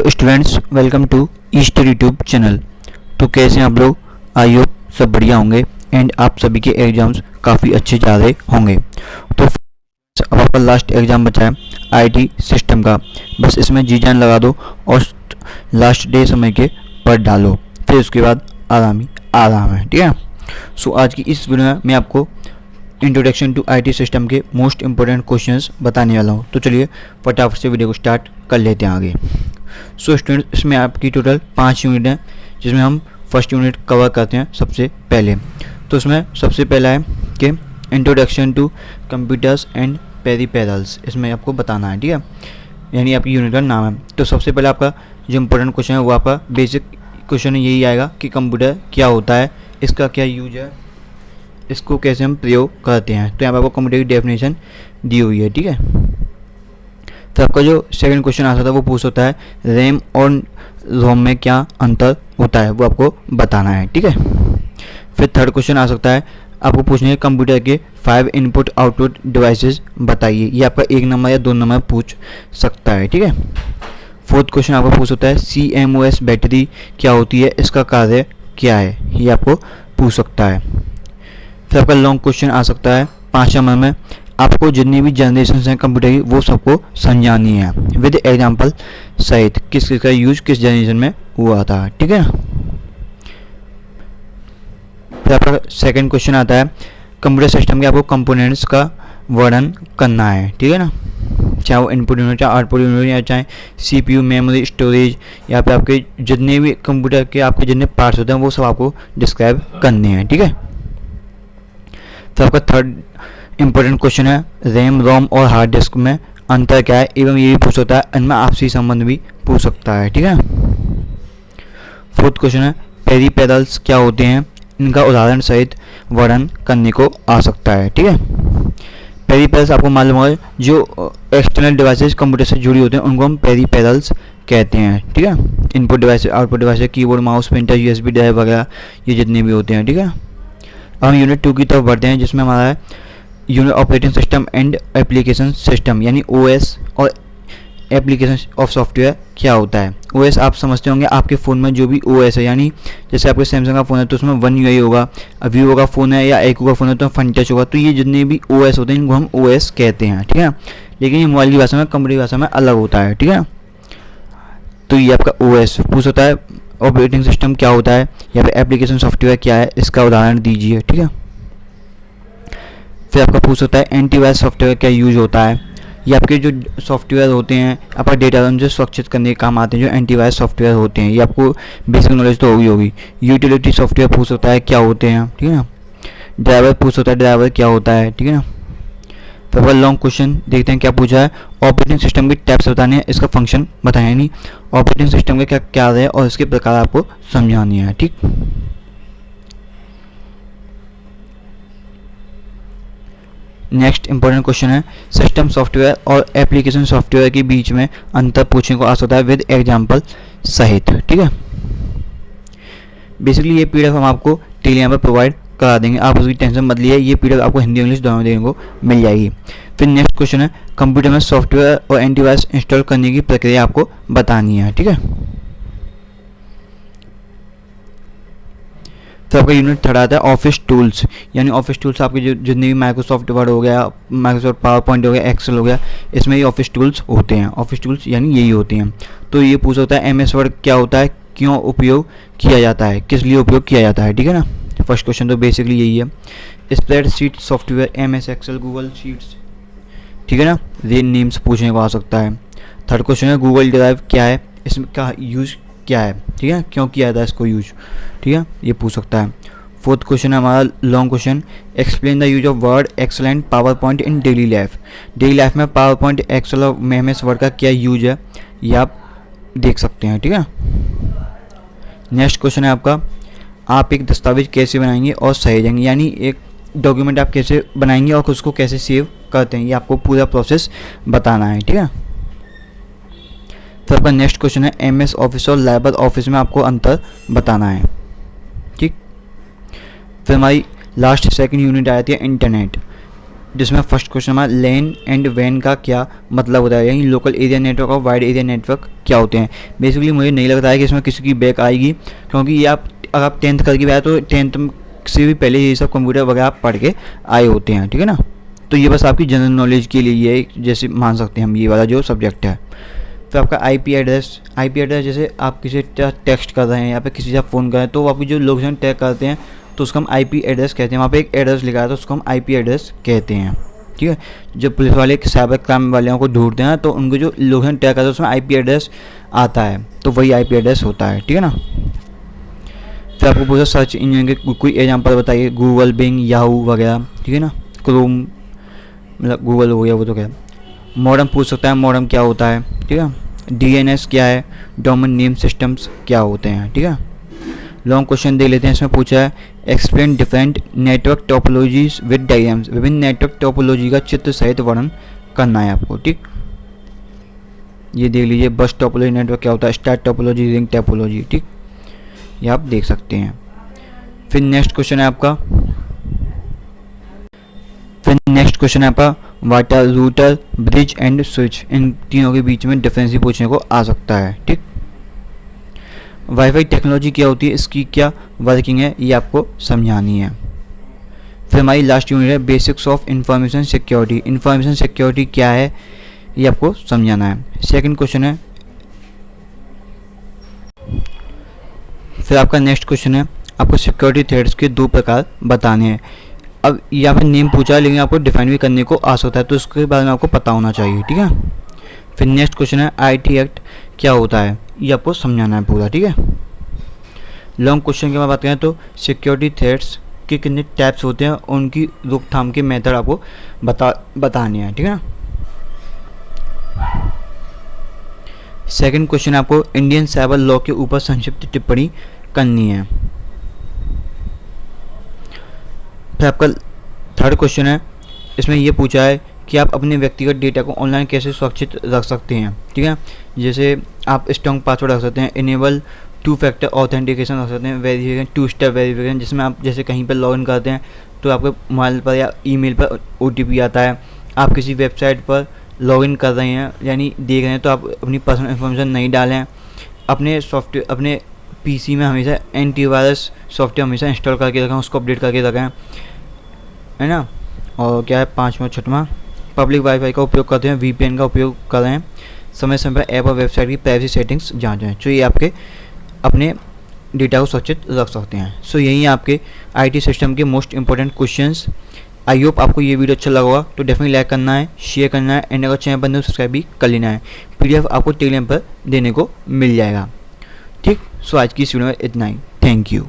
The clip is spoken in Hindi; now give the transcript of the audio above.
Hello students, welcome to East YouTube channel. तो कैसे हैं आप लोग? आई होप सब बढ़िया होंगे एंड आप सभी के एग्ज़ाम्स काफ़ी अच्छे जा रहे होंगे। तो अब आपका लास्ट एग्ज़ाम बचा है आईटी सिस्टम का। बस इसमें जी जान लगा दो और लास्ट डे समय के पढ़ डालो, फिर उसके बाद आराम ही आराम है। ठीक है। सो आज की इस वीडियो में मैं आपको इंट्रोडक्शन टू आईटी सिस्टम के मोस्ट इंपॉर्टेंट क्वेश्चंस बताने वाला हूँ। तो चलिए फटाफट से वीडियो को स्टार्ट कर लेते हैं आगे। सो स्टूडेंट, इसमें आपकी टोटल 5 यूनिट हैं, जिसमें हम फर्स्ट यूनिट कवर करते हैं सबसे पहले। तो उसमें सबसे पहला है कि introduction to computers and peripherals, इसमें आपको बताना है। ठीक है, यानी आपकी यूनिट का नाम है। तो सबसे पहले आपका जो इम्पोर्टेंट क्वेश्चन है वो आपका बेसिक क्वेश्चन यही आएगा कि कंप्यूटर क्या होता है, इसका क्या यूज है, इसको कैसे हम प्रयोग करते हैं। तो यहाँ पर आपको कंप्यूटर की डेफिनेशन दी हुई है। ठीक है। तो आपका जो सेकंड क्वेश्चन आ सकता है वो पूछ होता है रैम और रोम में क्या अंतर होता है, वो आपको बताना है। ठीक है। फिर थर्ड क्वेश्चन आ सकता है आपको पूछने है कंप्यूटर के 5 इनपुट आउटपुट डिवाइसेस बताइए। ये आपका 1 नंबर या 2 नंबर पूछ सकता है। ठीक है। फोर्थ क्वेश्चन आपको पूछ सकता है CMOS बैटरी क्या होती है, इसका कार्य क्या है, ये आपको पूछ सकता है। फिर आपका लॉन्ग क्वेश्चन आ सकता है 5 नंबर में, आपको जितनी भी जनरेशन हैं कंप्यूटर की वो सबको समझानी है विद एग्जांपल सहित, किस किस का यूज किस जनरेशन में हुआ था। ठीक है। फिर आपका सेकंड क्वेश्चन आता है कंप्यूटर सिस्टम के आपको कंपोनेंट्स का वर्णन करना है। ठीक है ना, चाहे वो इनपुट यूनिट चाहे आउटपुट यूनिट या चाहे CPU मेमोरी स्टोरेज, या फिर आपके जितने भी कंप्यूटर के आपके जितने पार्ट्स होते हैं वो सब आपको डिस्क्राइब करने हैं। ठीक है। तो आपका थर्ड इंपॉर्टेंट क्वेश्चन है रैम रोम और हार्ड डिस्क में अंतर क्या है, एवं ये भी पूछ सकता है, इनमें आपसी संबंध भी पूछ सकता है। ठीक है। फोर्थ क्वेश्चन है पेरिफेरल्स क्या होते हैं, इनका उदाहरण सहित वर्णन करने को आ सकता है। ठीक है। पेरिफेरल्स आपको मालूम होगा जो एक्सटर्नल डिवाइसेस कंप्यूटर से जुड़ी होते हैं उनको हम पेरिफेरल्स कहते हैं। ठीक है। Input device output device keyboard mouse printer USB drive वगैरह ये जितने भी होते हैं। ठीक है। अब हम यूनिट 2 की तरफ बढ़ते हैं, जिसमें हमारा है unit operating system and application system, यानी OS और एप्लीकेशन ऑफ सॉफ्टवेयर क्या होता है। OS आप समझते होंगे, आपके फ़ोन में जो भी OS है, यानी जैसे आपके सैमसंग का फ़ोन है तो उसमें One UI होगा, Vivo का फ़ोन है या Echo का फ़ोन है तो फन टच होगा। तो ये जितने भी OS होते हैं इनको हम OS कहते हैं। ठीक है। लेकिन ये मोबाइल की भाषा में कंप्यूटर की भाषा में अलग होता है। ठीक है। तो ये आपका OS पूछ होता है ऑपरेटिंग सिस्टम क्या होता है या फिर एप्लीकेशन सॉफ्टवेयर क्या है, इसका उदाहरण दीजिए। ठीक है। फिर आपका पूछ होता है एंटीवायरस सॉफ्टवेयर क्या यूज होता है। ये आपके जो सॉफ्टवेयर होते हैं आपका डेटा जो सुरक्षित करने के काम आते हैं, जो एंटीवायरस सॉफ्टवेयर होते हैं, ये आपको बेसिक नॉलेज तो होगी। यूटिलिटी सॉफ्टवेयर पूछ होता है क्या होते हैं। ठीक है ना। ड्राइवर पूछ होता है ड्राइवर क्या होता है। ठीक है ना। फिर आपका लॉन्ग क्वेश्चन देखते हैं क्या पूछा है, ऑपरेटिंग सिस्टम की टाइप्स बतानी है, इसका फंक्शन बताएं, यानी ऑपरेटिंग सिस्टम का क्या कार्य है और इसके प्रकार आपको समझानी है। ठीक। नेक्स्ट इंपॉर्टेंट क्वेश्चन है सिस्टम सॉफ्टवेयर और एप्लीकेशन सॉफ्टवेयर के बीच में अंतर पूछने को आ सकता है विद एग्जांपल सहित। ठीक है। बेसिकली ये PDF हम आपको टेलीग्राम पर प्रोवाइड करा देंगे, आप उसकी टेंशन मत लिए, ये PDF आपको हिंदी इंग्लिश दोनों देखने को मिल जाएगी। फिर नेक्स्ट क्वेश्चन है कंप्यूटर में सॉफ्टवेयर और एंटीवायरस इंस्टॉल करने की प्रक्रिया आपको बतानी है। ठीक है। तो आपका यूनिट थर्ड आता है ऑफिस टूल्स, यानी ऑफिस टूल्स आपके जो जितने भी माइक्रोसॉफ्ट वर्ड हो गया, माइक्रोसॉफ्ट पावर पॉइंट हो गया, एक्सेल हो गया, इसमें ये ऑफिस टूल्स होते हैं। ऑफिस टूल्स यानी यही होते हैं। तो ये पूछ होता है MS वर्ड क्या होता है, क्यों उपयोग किया जाता है, किस लिए उपयोग किया जाता है। ठीक है ना। फर्स्ट क्वेश्चन तो बेसिकली यही है। Spreadsheet software MS Excel Google Sheets. ठीक है ना, ये नेम्स पूछने को आ सकता है। थर्ड क्वेश्चन है गूगल ड्राइव क्या है, इसका यूज क्या है। ठीक है, क्यों किया जाता है इसको यूज। ठीक है, ये पूछ सकता है। फोर्थ क्वेश्चन है हमारा long question, explain the use of Word Excel and PowerPoint in daily life. Daily life में पावर पॉइंट एक्सेल और MS वर्ड का क्या यूज है ये आप देख सकते हैं। ठीक है। नेक्स्ट क्वेश्चन है आपका, आप एक दस्तावेज कैसे बनाएंगे और सहेजेंगे, यानी एक डॉक्यूमेंट आप कैसे बनाएंगे और उसको कैसे सेव करते हैं, ये आपको पूरा प्रोसेस बताना है। ठीक है। तो आपका नेक्स्ट क्वेश्चन है MS ऑफिस और लाइबर ऑफिस में आपको अंतर बताना है। ठीक। फिर हमारी लास्ट सेकंड यूनिट आ जाती है इंटरनेट। जिसमें फर्स्ट क्वेश्चन हमारा लैन एंड वैन का क्या मतलब होता है, यानी लोकल एरिया नेटवर्क और वाइड एरिया नेटवर्क क्या होते हैं। बेसिकली मुझे नहीं लगता है कि इसमें किसी की बैक आएगी, क्योंकि ये आप अगर आप 10th करके भी आए तो 10th से भी पहले ये सब कंप्यूटर वगैरह आप पढ़ के आए होते हैं, ठीक है ना। तो ये बस आपकी जनरल नॉलेज के लिए ये जैसे मान सकते हैं हम ये वाला जो सब्जेक्ट है। फिर आपका आईपी एड्रेस जैसे आप किसी टेक्स्ट कर रहे हैं या फिर किसी से फ़ोन कर रहे हैं तो आपकी जो लोकेशन टैग करते हैं तो उसको हम आईपी एड्रेस कहते हैं। वहाँ पे एक एड्रेस लिखा है तो उसको हम आईपी एड्रेस कहते हैं, ठीक है। जब पुलिस वाले साइबर क्राइम वालों को ढूंढते हैं तो उनको जो लोकेशन टैग करते हैं उसमें आईपी एड्रेस आता है, तो वही आईपी एड्रेस होता है, ठीक है ना। फिर आपको पूछा सर्च इंजन के कोई एग्जाम्पल बताइए, गूगल, बिंग, याहू वगैरह, ठीक है ना। क्रोम मतलब गूगल हो गया वो तो क्या। मॉडम पूछ सकता है, मॉडम क्या होता है, ठीक है। डीएनएस क्या है, डोमेन नेम सिस्टम्स क्या होते हैं, ठीक है। लॉन्ग क्वेश्चन दे लेते हैं। इसमें पूछा है explain different network topologies with diagrams, विभिन्न नेटवर्क टोपोलॉजी का चित्र सहित वर्णन करना है आपको, ठीक। ये देख लीजिए, बस टोपोलॉजी नेटवर्क क्या होता है, स्टार टोपोलॉजी, रिंग टोपोलॉजी, ठीक, ये आप देख सकते हैं। फिर नेक्स्ट क्वेश्चन है आपका water, router, bridge and switch, इन तीनों के बीच में डिफरेंस भी पूछने को आ सकता है, ठीक। वाईफाई टेक्नोलॉजी क्या होती है, इसकी क्या वर्किंग है, ये आपको समझानी है। फिर हमारी लास्ट यूनिट है basics of information security. Information security क्या है ये आपको समझाना है। सेकंड क्वेश्चन है, फिर आपका नेक्स्ट क्वेश्चन है आपको सिक्योरिटी थ्रेट्स के 2 प्रकार बताने हैं। अब यहाँ पे नेम पूछा है लेकिन आपको डिफाइन भी करने को आ सकता है, तो उसके बारे में आपको पता होना चाहिए, ठीक है। फिर नेक्स्ट क्वेश्चन है आईटी एक्ट क्या होता है, ये आपको समझाना है पूरा, ठीक है। लॉन्ग क्वेश्चन की बात करें तो सिक्योरिटी थ्रेट्स के कितने टाइप्स होते हैं, उनकी रोकथाम के मेथड आपको बताने हैं, ठीक है ना। सेकंड क्वेश्चन आपको इंडियन साइबर लॉ के ऊपर संक्षिप्त टिप्पणी करनी है। फिर आपका थर्ड क्वेश्चन है, इसमें ये पूछा है कि आप अपने व्यक्तिगत डेटा को ऑनलाइन कैसे सुरक्षित रख सकते हैं, ठीक है। जैसे आप स्ट्रॉन्ग पासवर्ड रख सकते हैं, इनेबल 2 फैक्टर ऑथेंटिकेशन रख सकते हैं, वेरिफिकेशन 2 स्टेप वेरिफिकेशन, जिसमें आप जैसे कहीं पर लॉगिन करते हैं तो आपके मोबाइल पर या ईमेल पर OTP आता है। आप किसी वेबसाइट पर लॉगिन कर रहे हैं यानी देख रहे हैं तो आप अपनी पर्सनल इन्फॉर्मेशन नहीं डालें। अपने सॉफ्टवेयर अपने PC में हमेशा एंटीवायरस सॉफ्टवेयर हमेशा इंस्टॉल करके रखें, उसको अपडेट करके रखें, है ना। और क्या है 5वां 6वां, पब्लिक वाईफाई का उपयोग करते हैं, VPN का उपयोग करें, समय समय पर ऐप और वेबसाइट की प्राइवेसी सेटिंग्स जांचें, तो ये आपके अपने डेटा को सुरक्षित रख सकते हैं। सो यही आपके IT सिस्टम के most important questions. I hope आपको ये वीडियो अच्छा लगा होगा, तो डेफिनेटली लाइक करना है, शेयर करना है, एंड अगर चैनल पर नहीं सब्सक्राइब भी कर लेना है। PDF आपको टेलीग्राम पर देने को मिल जाएगा, ठीक। सो आज की इस वीडियो में इतना ही, थैंक यू।